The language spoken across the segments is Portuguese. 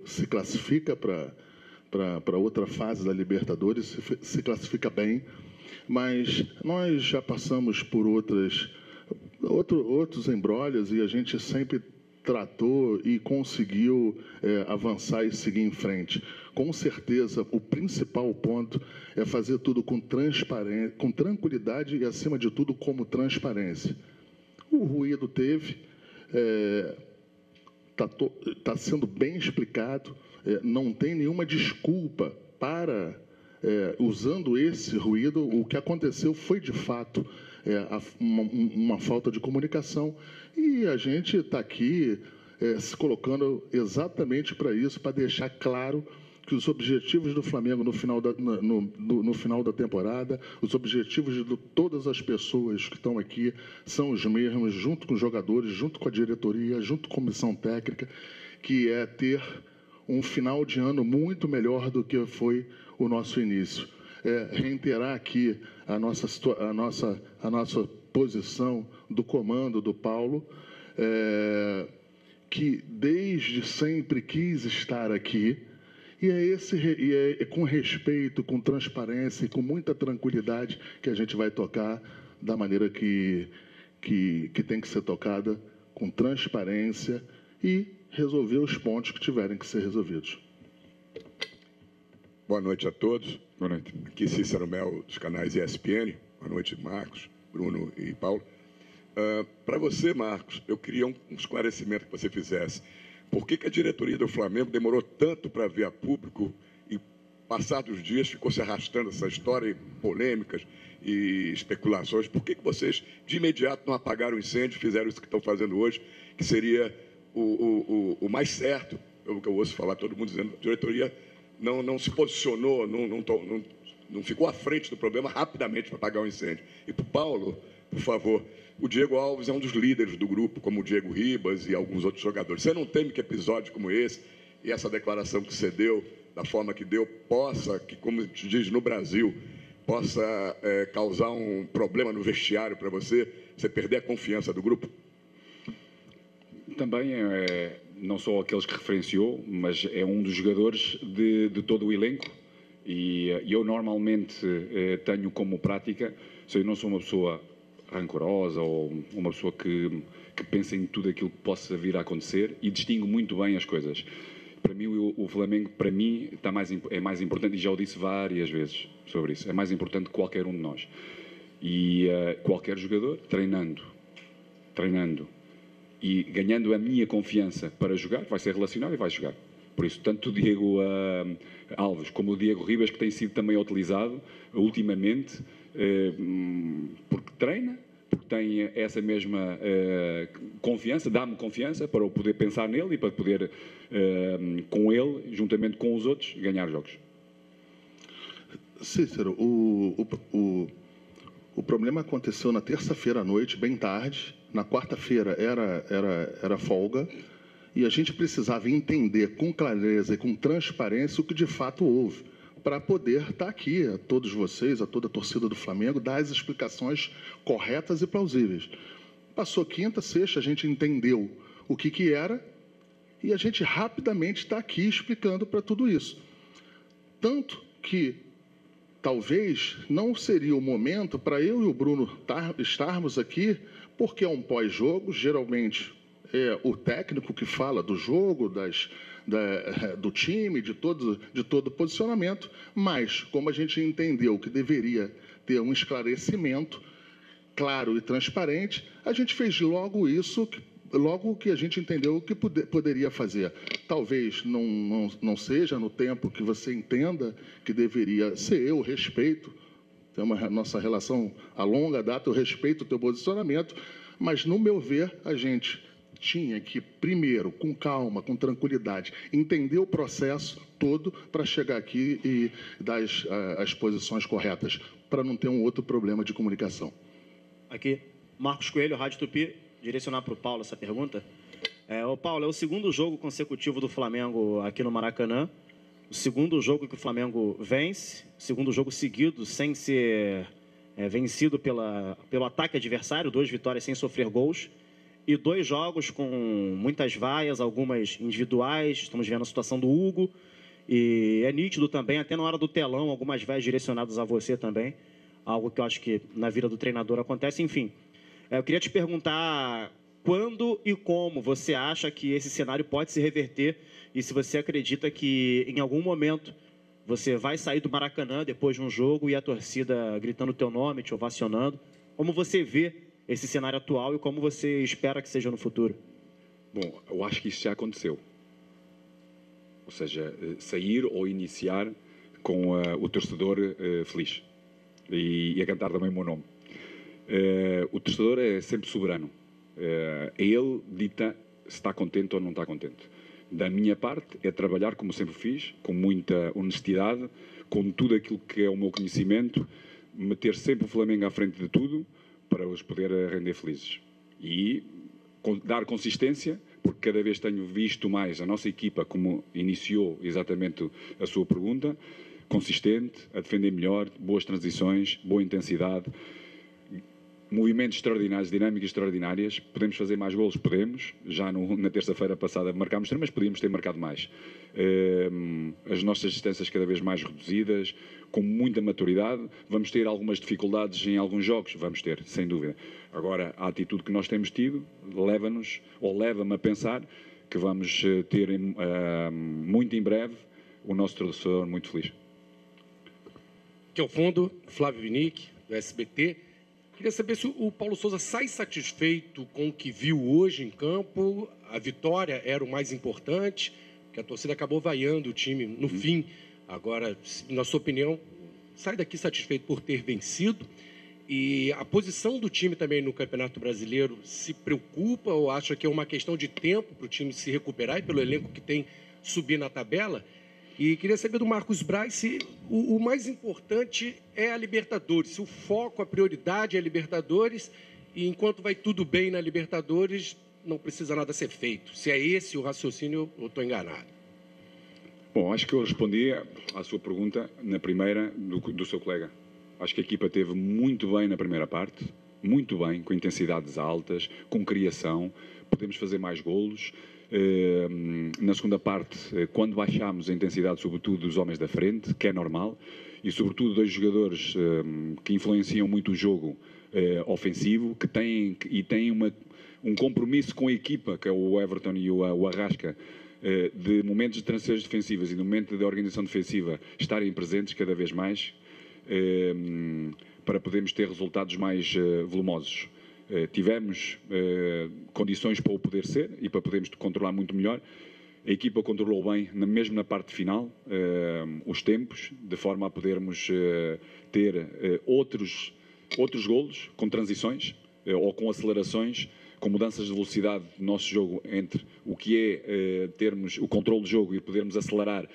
se classifica para outra fase da Libertadores, se classifica bem, mas nós já passamos por outros embrólios e a gente sempre tratou e conseguiu avançar e seguir em frente. Com certeza, o principal ponto é fazer tudo com transparência, com tranquilidade e, acima de tudo, como transparência. O ruído teve, está sendo bem explicado, não tem nenhuma desculpa para, usando esse ruído, o que aconteceu foi, de fato, uma falta de comunicação, e a gente está aqui se colocando exatamente para isso, para deixar claro que os objetivos do Flamengo no final da temporada, os objetivos de todas as pessoas que estão aqui são os mesmos, junto com os jogadores, junto com a diretoria, junto com a comissão técnica, que é ter um final de ano muito melhor do que foi o nosso início. Reiterar aqui a nossa posição do comando do Paulo, que desde sempre quis estar aqui, e é com respeito, com transparência e com muita tranquilidade que a gente vai tocar da maneira que tem que ser tocada, com transparência, e resolver os pontos que tiverem que ser resolvidos. Boa noite a todos. Boa noite. Aqui Cícero Mel, dos canais ESPN. Boa noite, Marcos, Bruno e Paulo. Para você, Marcos, eu queria um esclarecimento que você fizesse. Por que a diretoria do Flamengo demorou tanto para vir a público e, passados os dias, ficou se arrastando essa história, e polêmicas e especulações? Por que vocês, de imediato, não apagaram o incêndio, fizeram isso que estão fazendo hoje, que seria o mais certo, pelo que eu ouço falar, todo mundo dizendo, a diretoria não se posicionou, não ficou à frente do problema rapidamente para apagar o incêndio. E para o Paulo, por favor, o Diego Alves é um dos líderes do grupo, como o Diego Ribas e alguns outros jogadores. Você não teme que episódios como esse e essa declaração que você deu, da forma que deu, possa, que como se diz no Brasil, possa causar um problema no vestiário para você perder a confiança do grupo? Também não só aqueles que referenciou, mas é um dos jogadores de todo o elenco, e eu normalmente tenho como prática, se eu não sou uma pessoa rancorosa ou uma pessoa que pensa em tudo aquilo que possa vir a acontecer, e distingo muito bem as coisas. Para mim, o Flamengo, para mim, é mais importante, e já o disse várias vezes sobre isso, é mais importante que qualquer um de nós. E qualquer jogador, treinando e ganhando a minha confiança para jogar, vai ser relacionado e vai jogar. Por isso, tanto o Diego Alves como o Diego Ribas, que tem sido também utilizado ultimamente, porque treina, porque tem essa mesma confiança, dá-me confiança para eu poder pensar nele e para poder, com ele, juntamente com os outros, ganhar jogos. Cícero, o problema aconteceu na terça-feira à noite, bem tarde. Na quarta-feira era folga, e a gente precisava entender com clareza e com transparência o que de fato houve, para poder estar aqui, a todos vocês, a toda a torcida do Flamengo, dar as explicações corretas e plausíveis. Passou quinta, sexta, a gente entendeu o que era, e a gente rapidamente está aqui explicando para tudo isso. Tanto que talvez não seria o momento para eu e o Bruno estarmos aqui, porque é um pós-jogo, geralmente é o técnico que fala do jogo, do time, de todo o posicionamento, mas como a gente entendeu que deveria ter um esclarecimento claro e transparente, a gente fez logo isso, logo que a gente entendeu que poderia fazer. Talvez não seja no tempo que você entenda que deveria ser. Eu respeito, temos a nossa relação a longa data, eu respeito o teu posicionamento, mas, no meu ver, a gente tinha que, primeiro, com calma, com tranquilidade, entender o processo todo para chegar aqui e dar as posições corretas, para não ter um outro problema de comunicação. Aqui, Marcos Coelho, Rádio Tupi, direcionar para o Paulo essa pergunta. Paulo, é o segundo jogo consecutivo do Flamengo aqui no Maracanã, o segundo jogo que o Flamengo vence, o segundo jogo seguido sem ser vencido pelo ataque adversário, 2 vitórias sem sofrer gols. e 2 jogos com muitas vaias, algumas individuais. Estamos vendo a situação do Hugo. E é nítido também, até na hora do telão, algumas vaias direcionadas a você também. Algo que eu acho que na vida do treinador acontece. Enfim, eu queria te perguntar quando e como você acha que esse cenário pode se reverter e se você acredita que em algum momento você vai sair do Maracanã depois de um jogo e a torcida gritando o teu nome, te ovacionando. Como você vê esse cenário atual e como você espera que seja no futuro? Bom, eu acho que isso já aconteceu. Ou seja, sair ou iniciar com o torcedor feliz e a cantar também o meu nome. O torcedor é sempre soberano. Ele dita se está contente ou não está contente. Da minha parte, é trabalhar como sempre fiz, com muita honestidade, com tudo aquilo que é o meu conhecimento, meter sempre o Flamengo à frente de tudo para os poder render felizes. E dar consistência, porque cada vez tenho visto mais a nossa equipa, como iniciou exatamente a sua pergunta, consistente, a defender melhor, boas transições, boa intensidade, movimentos extraordinários, dinâmicas extraordinárias. Podemos fazer mais golos? Podemos. Já na terça-feira passada marcámos 3, mas podíamos ter marcado mais. As nossas distâncias cada vez mais reduzidas, com muita maturidade. Vamos ter algumas dificuldades em alguns jogos? Vamos ter, sem dúvida. Agora, a atitude que nós temos tido leva-nos, ou leva-me a pensar, que vamos ter muito em breve o nosso torcedor muito feliz. Aqui ao fundo, Flávio Vinick, do SBT. Queria saber se o Paulo Souza sai satisfeito com o que viu hoje em campo. A vitória era o mais importante, porque a torcida acabou vaiando o time no fim. Agora, na sua opinião, sai daqui satisfeito por ter vencido? E a posição do time também no Campeonato Brasileiro se preocupa ou acha que é uma questão de tempo para o time se recuperar e pelo elenco que tem subir na tabela? E queria saber do Marcos Braz se o mais importante é a Libertadores, se o foco, a prioridade é a Libertadores e enquanto vai tudo bem na Libertadores, não precisa nada ser feito. Se é esse o raciocínio, eu estou enganado. Bom, acho que eu respondi à sua pergunta na primeira do seu colega. Acho que a equipa teve muito bem na primeira parte, muito bem, com intensidades altas, com criação, podemos fazer mais golos. Na segunda parte, quando baixámos a intensidade, sobretudo dos homens da frente, que é normal, e sobretudo 2 jogadores que influenciam muito o jogo ofensivo, que têm um compromisso com a equipa, que é o Everton e o Arrasca, de momentos de transições defensivas e no momento da organização defensiva estarem presentes cada vez mais, para podermos ter resultados mais volumosos. Tivemos condições para o poder ser e para podermos controlar muito melhor. A equipa controlou bem, mesmo na parte final, os tempos, de forma a podermos ter outros golos com transições ou com acelerações, com mudanças de velocidade do nosso jogo entre o que é termos o controle do jogo e podermos acelerar,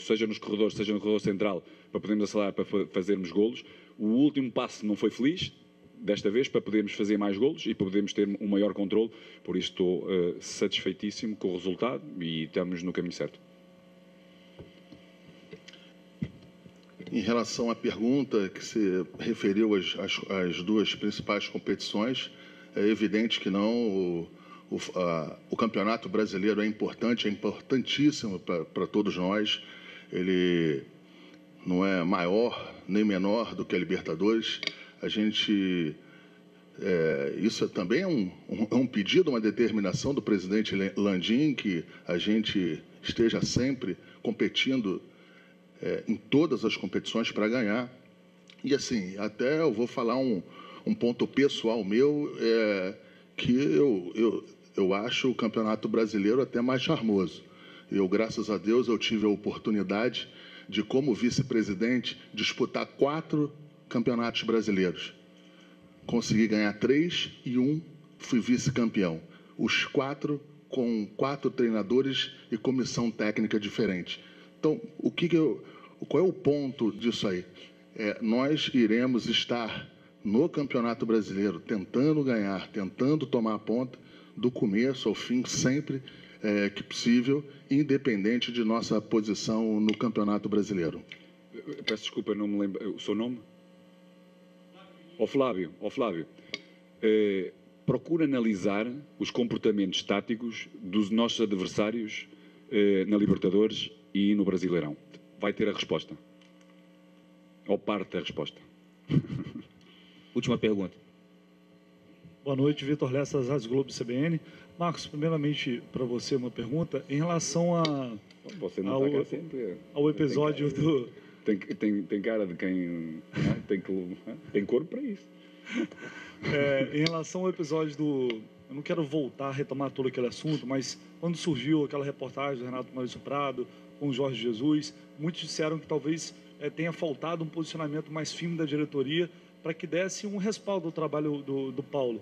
seja nos corredores, seja no corredor central, para podermos acelerar, para fazermos golos. O último passo não foi feliz, desta vez, para podermos fazer mais golos e para podermos ter um maior controle. Por isso estou satisfeitíssimo com o resultado e estamos no caminho certo. Em relação à pergunta que se referiu às 2 principais competições, é evidente que não. O Campeonato Brasileiro é importante, é importantíssimo para todos nós. Ele não é maior nem menor do que a Libertadores. A gente, isso também é um pedido, uma determinação do presidente Landim, que a gente esteja sempre competindo em todas as competições para ganhar. E assim, até eu vou falar um ponto pessoal meu, que eu acho o Campeonato Brasileiro até mais charmoso. Eu, graças a Deus, eu tive a oportunidade de, como vice-presidente, disputar 4 campeonatos brasileiros. Consegui ganhar 3 e 1 fui vice-campeão. Os 4 com 4 treinadores e comissão técnica diferente. Então, qual é o ponto disso aí? Nós iremos estar no Campeonato Brasileiro tentando ganhar, tentando tomar a ponta do começo ao fim, sempre que possível, independente de nossa posição no Campeonato Brasileiro. Peço desculpa, não me lembro. O seu nome? Flávio. procura analisar os comportamentos táticos dos nossos adversários na Libertadores e no Brasileirão. Vai ter a resposta. Ou parte da resposta. Última pergunta. Boa noite, Vitor Lessa, das Rádios Globo CBN. Marcos, primeiramente, para você uma pergunta. Em relação Você não ao, tá cá sempre, ao episódio do... Tem cara de quem tem corpo para isso. Em relação ao episódio do... Eu não quero voltar a retomar todo aquele assunto, mas quando surgiu aquela reportagem do Renato Maurício Prado com o Jorge Jesus, muitos disseram que talvez tenha faltado um posicionamento mais firme da diretoria para que desse um respaldo ao trabalho do Paulo.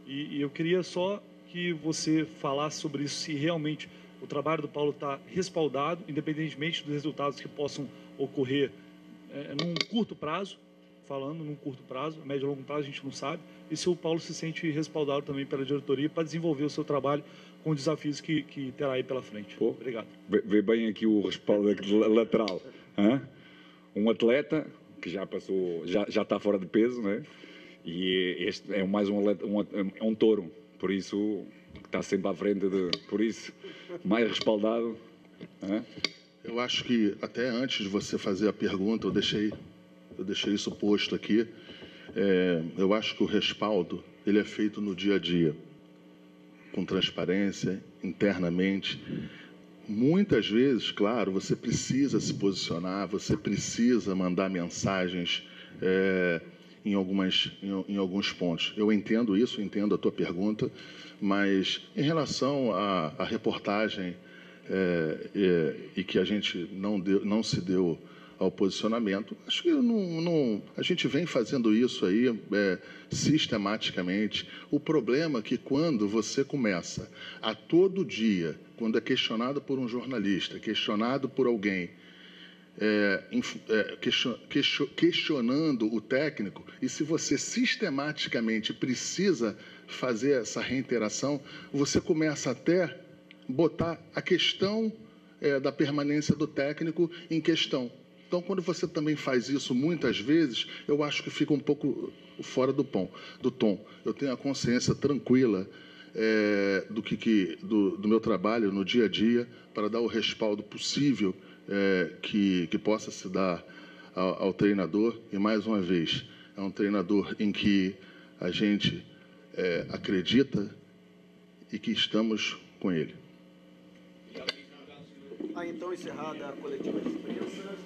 E eu queria só que você falasse sobre isso, se realmente o trabalho do Paulo está respaldado, independentemente dos resultados que possam ocorrer num curto prazo, num curto prazo, médio e longo prazo, a gente não sabe, e se o Paulo se sente respaldado também pela diretoria para desenvolver o seu trabalho com os desafios que terá aí pela frente. Pô, obrigado. Vê bem aqui o respaldo lateral. Um atleta que já passou, já está fora de peso, né? E este é mais um touro, por isso está sempre à frente por isso mais respaldado. Eu acho que até antes de você fazer a pergunta, eu deixei isso posto aqui. Eu acho que o respaldo ele é feito no dia a dia, com transparência, internamente. Muitas vezes, claro, você precisa se posicionar, você precisa mandar mensagens em alguns pontos. Eu entendo isso, entendo a tua pergunta, mas em relação à reportagem e que a gente não se deu ao posicionamento, acho que a gente vem fazendo isso aí sistematicamente. O problema é que quando você começa a todo dia, quando é questionado por um jornalista, questionado por alguém, questionando o técnico, e se você sistematicamente precisa fazer essa reiteração, você começa até botar a questão da permanência do técnico em questão. Então, quando você também faz isso muitas vezes, eu acho que fica um pouco fora do tom. Eu tenho a consciência tranquila do meu trabalho no dia a dia para dar o respaldo possível que possa se dar ao treinador. E, mais uma vez, é um treinador em que a gente acredita e que estamos com ele. Então, encerrada a coletiva de imprensa.